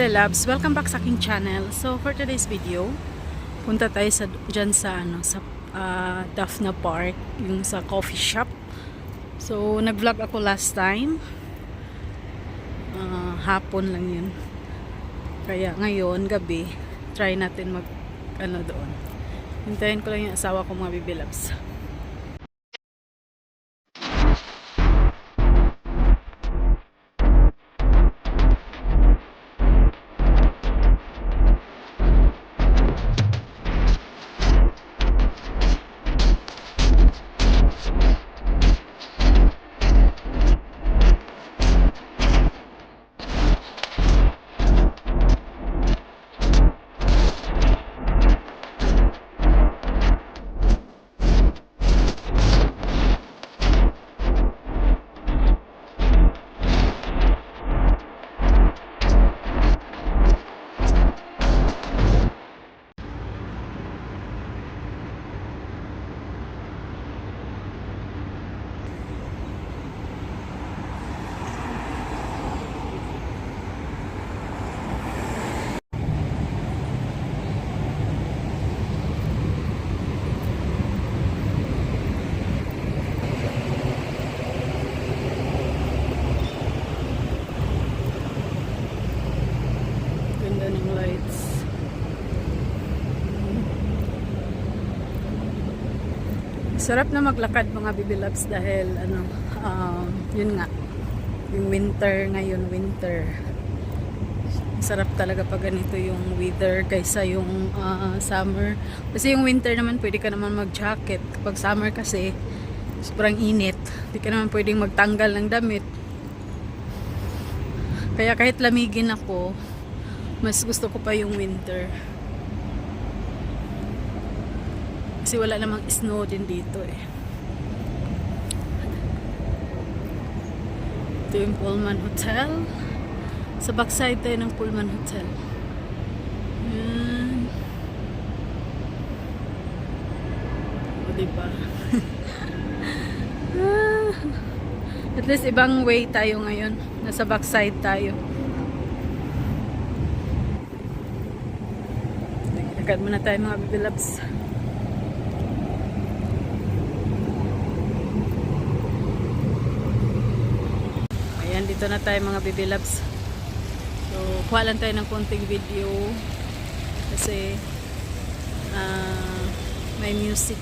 Bebe Loves, welcome back sa aking channel. So for today's video, punta tayo dyan sa Daphne Park, yung sa coffee shop. So nag-vlog ako last time, hapon lang yun. Kaya ngayon gabi, try natin mag doon. Hintayin ko lang yung asawa ko, mga Bebe Loves. Sarap na maglakad, mga Bebe Loves, dahil yun nga, yung winter ngayon, sarap talaga pag ganito yung weather kaysa yung summer. Kasi yung winter naman pwede ka naman mag jacket, kapag summer kasi sobrang init, hindi ka naman pwedeng magtanggal ng damit. Kaya kahit lamigin ako, mas gusto ko pa yung winter. Kasi wala namang snow din dito eh. Ito yung Pullman Hotel. Sa backside tayo ng Pullman Hotel. Yan. O diba? At least ibang way tayo ngayon. Nasa backside tayo. Lakad muna tayo, mga Bebe Loves. Dito na tayo, mga Bebe Loves. So kuha lang tayo ng konting video kasi may music.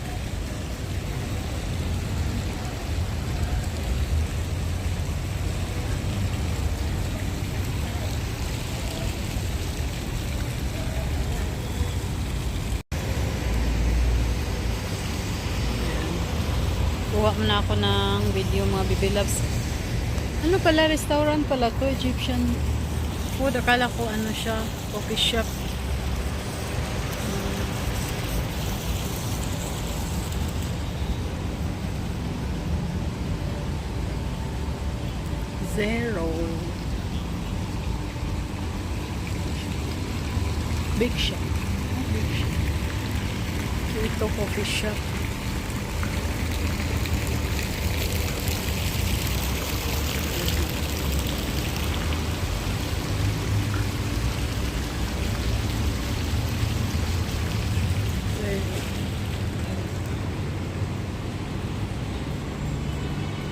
Kuha muna ako ng video, mga Bebe Loves. Ano pala, restaurant pala to, Egyptian food. Akala ko ano siya, coffee shop. Zero. Big shop. Big shop. So ito coffee shop.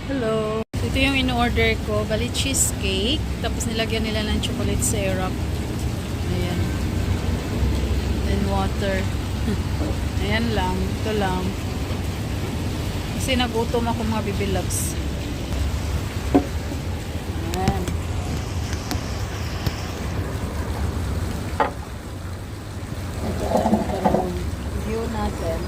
Hello. Ito yung in-order ko. Bali cheesecake. Tapos nilagyan nila ng chocolate syrup. Ayan. Then water. Ayan lang. Ito lang. Kasi nagutom ako, mga Bebe Loves. Ayan. Ito yung view natin.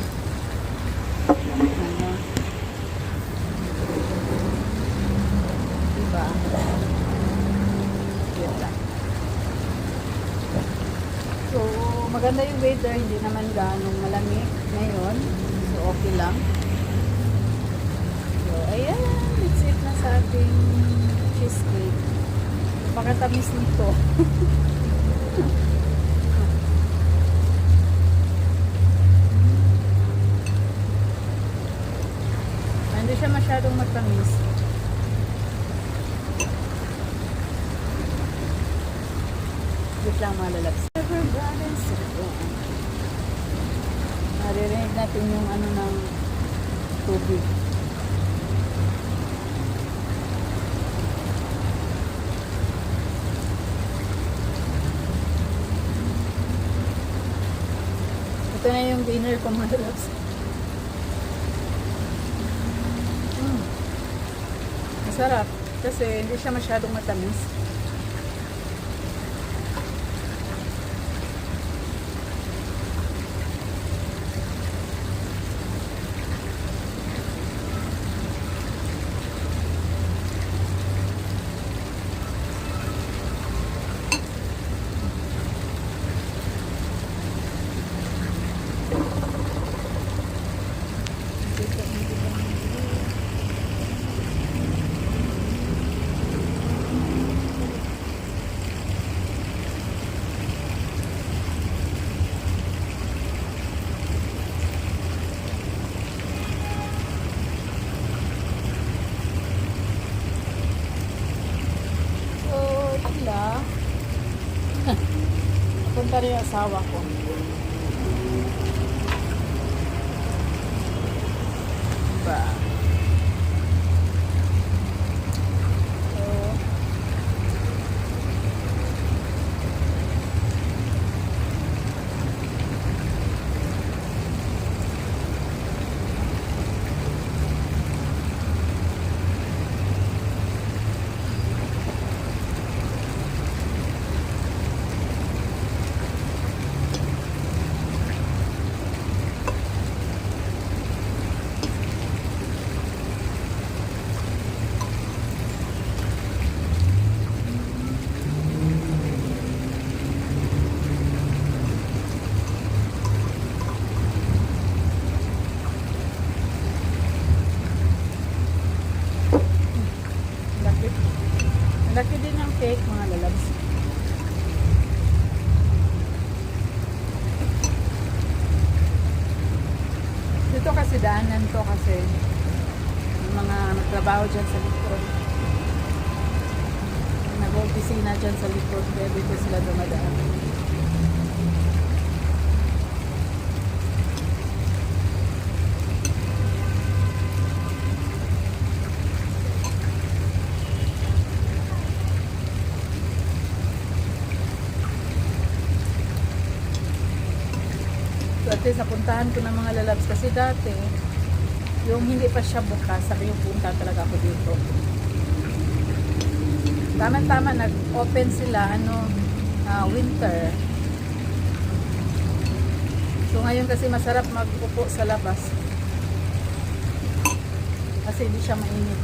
So maganda yung weather, hindi naman ganong malamig ngayon, so okay lang. So ayan, it's it na sa ating cheesecake. Napakatamis nito. Hindi siya masyadong matamis. Wait lang mga lalabs. River Brothers. Maririnig natin yung ano ng tubig. Ito na yung dinner ko mga lalabs. Masarap. Kasi hindi siya masyadong matamis. Punta rin yung asawa ko. Diba? So, laki din ng cake mga lalabs. Dito kasi daanan to kasi yung mga nagtrabaho dyan sa likod. Nag-opisina dyan sa likod kaya dito sila dumadaan. So at least napuntahan ko ng mga lalabs kasi dati yung hindi pa siya bukas sabi yung punta talaga ako dito. Tama-tama nag-open sila winter. So ngayon kasi masarap magpupo sa labas kasi hindi siya mainit.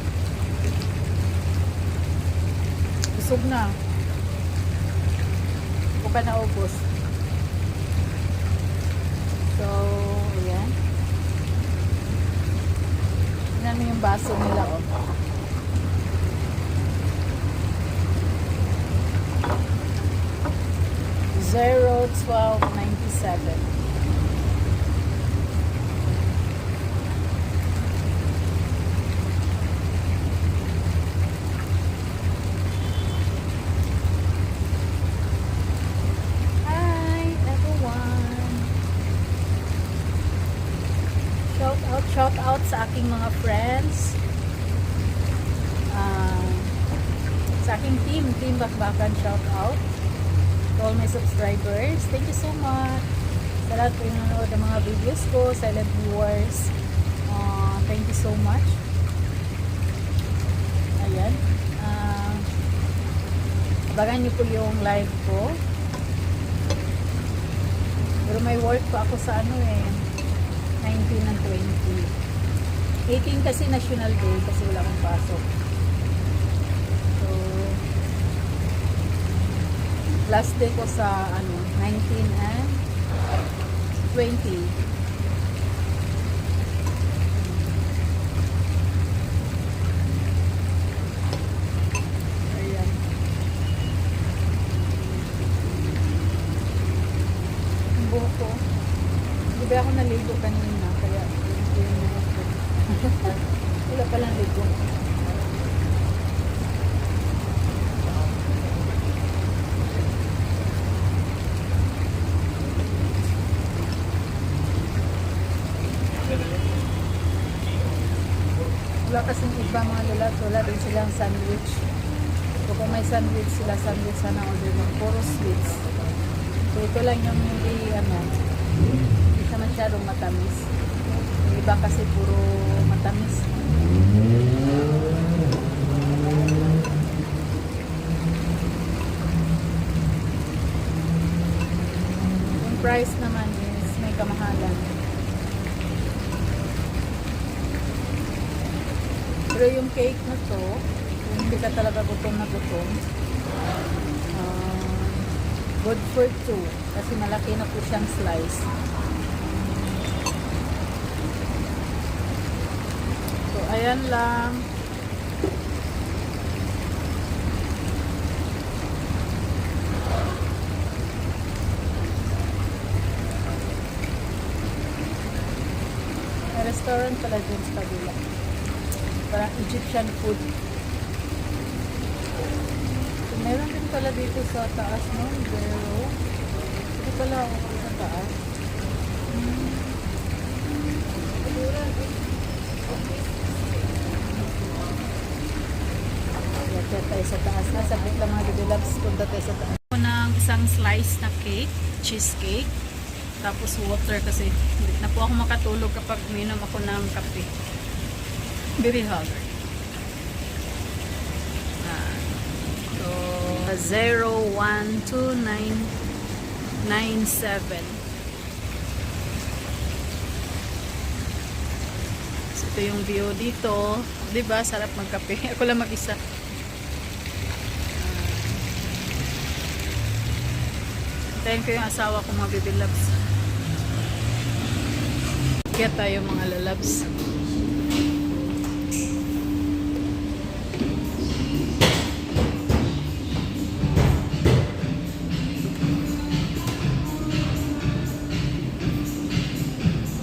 Busog na. Buka na ubos. So, ayan. Tignan mo yung baso nila, oh. $0.12.97. Shout out sa aking mga friends, sa aking team Bakbakan, shout out to all my subscribers. Thank you so much sa lahat po yung nanonood ng mga videos ko, silent viewers. Thank you so much. Ayan, abangan niyo po yung live ko, pero may work pa ako sa 19 and 20. 18 kasi National Day kasi wala akong pasok. So, last day ko sa 19 and 20. Ayan. Ang buhok ko. Hindi ba ako naligo kanina? Kaya, wala palang ligo. Diba mga lalabs, wala din silang sandwich. So kung may sandwich sila, sandwich sana order mo. Puro sweets. So ito lang yung hindi, hindi siya masyadong matamis. Yung iba kasi puro matamis. Yung price naman is may kamahalan. Pero yung cake na to, kung hindi ka talaga gutom na gutom, good for 2 kasi malaki na po siyang slice. So ayan lang. May restaurant pala dun sa kabila, parang Egyptian food. So, meron din pala dito sa taas, no? Zero. Ito pala ako sa taas. Kaya tayo sa taas na. Sabit lang mga Baby Loves. Punta tayo sa taas. Ako ng isang slice na cake, cheesecake. Tapos water kasi hindi na po ako makatulog kapag minom ako ng kape. Very hungry. So 012997. So ito yung view dito. 'Di ba? Sarap magkape. Ako lang mag-isa. Thank you yung asawa ko mga Baby Loves. Kaya tayo mga lalabs.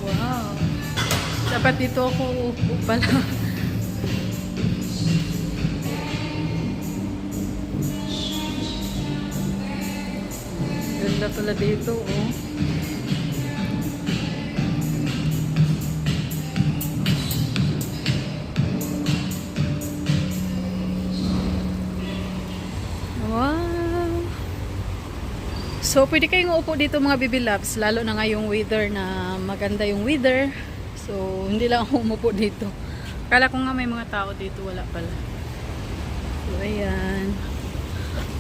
Wow. Dapat dito ako uupo pala. Ganda pala dito, oh. Wow. So, pwede kayong upo dito mga Baby Loves, lalo na ngayong weather na maganda yung weather. So, hindi lang ako umupo dito. Akala ko nga may mga tao dito, wala pala. So, ayan.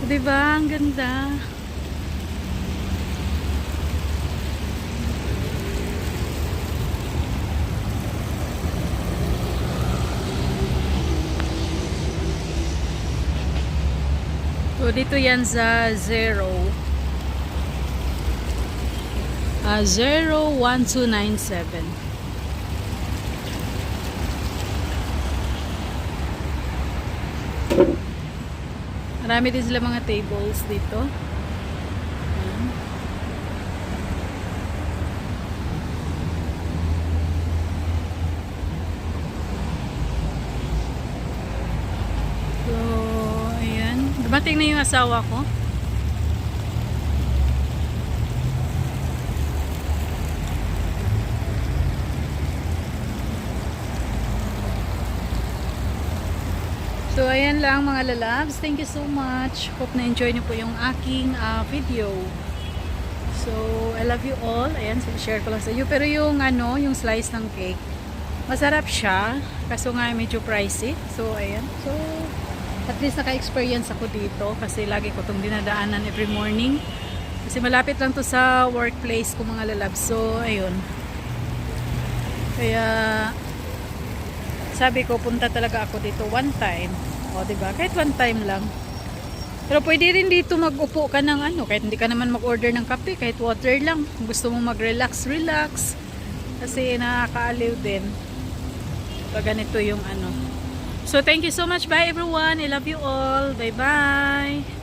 Diba? Ang ganda. So, dito yan sa 01297. Marami din sila mga tables dito. Ayan. So, dumating na yung asawa ko. So, ayan lang mga lalabs. Thank you so much. Hope na enjoy niyo po yung aking video. So, I love you all. Ayan, share ko lang sa iyo. Pero yung yung slice ng cake, masarap siya. Kaso nga medyo pricey. So, ayan. So, at least naka-experience ako dito kasi lagi ko itong dinadaanan every morning. Kasi malapit lang to sa workplace ko mga lalabs. So, ayun. Kaya, sabi ko, punta talaga ako dito one time. O, diba? Kahit one time lang. Pero pwede rin dito mag-upo ka ng kahit hindi ka naman mag-order ng kape, kahit water lang. Kung gusto mo mag-relax, relax. Kasi nakakaaliw din. Pag ganito yung So, thank you so much. Bye everyone. I love you all. Bye-bye.